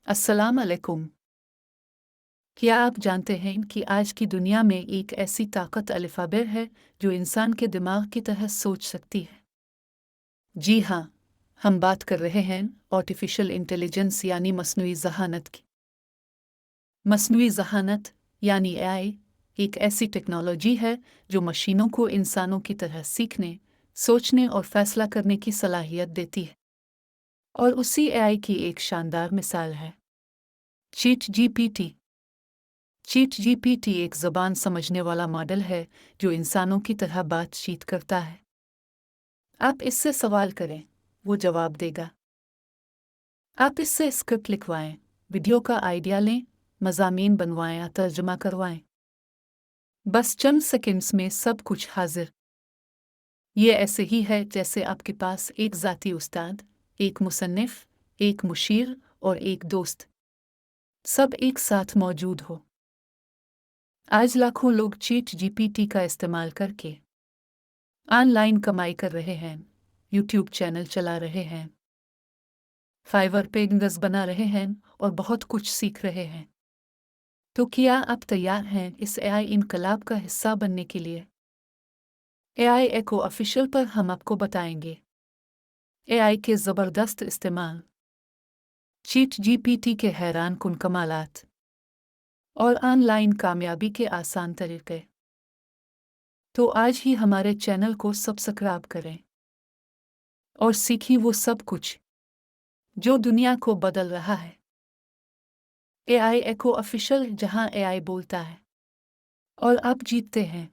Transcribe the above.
अस्सलाम अलैकुम। क्या आप जानते हैं कि आज की दुनिया में एक ऐसी ताकत अल्फ़ाबेट है जो इंसान के दिमाग की तरह सोच सकती है? जी हाँ, हम बात कर रहे हैं आर्टिफिशियल इंटेलिजेंस यानी मस्नुई ज़हानत की। मस्नुई ज़हानत यानी एआई एक ऐसी टेक्नोलॉजी है जो मशीनों को इंसानों की तरह सीखने, सोचने और फैसला करने की सलाहियत देती है। और उसी एआई की एक शानदार मिसाल है चीट जीपीटी। चीट जीपीटी एक ज़बान समझने वाला मॉडल है जो इंसानों की तरह बातचीत करता है। आप इससे सवाल करें, वो जवाब देगा। आप इससे स्क्रिप्ट लिखवाएं, वीडियो का आइडिया लें, मज़ामीन बनवाएं या तर्जुमा करवाएं। बस चंद सेकंड्स में सब कुछ हाजिर। ये ऐसे ही है जैसे आपके पास एक ज़ाती उस्ताद, एक मुसन्निफ, एक मुशीर और एक दोस्त सब एक साथ मौजूद हो। आज लाखों लोग चीट जीपीटी का इस्तेमाल करके ऑनलाइन कमाई कर रहे हैं, यूट्यूब चैनल चला रहे हैं, फाइवर पे बिजनेस बना रहे हैं और बहुत कुछ सीख रहे हैं। तो क्या आप तैयार हैं इस एआई इनकलाब का हिस्सा बनने के लिए? एआई एको ऑफिशियल पर हम आपको बताएंगे एआई के ज़बरदस्त इस्तेमाल, चीट जीपीटी के हैरान कुन कमालात और ऑनलाइन कामयाबी के आसान तरीके। तो आज ही हमारे चैनल को सब्सक्राइब करें और सीखिए वो सब कुछ जो दुनिया को बदल रहा है। एआई एको ऑफिशियल जहां एआई बोलता है और आप जीतते हैं।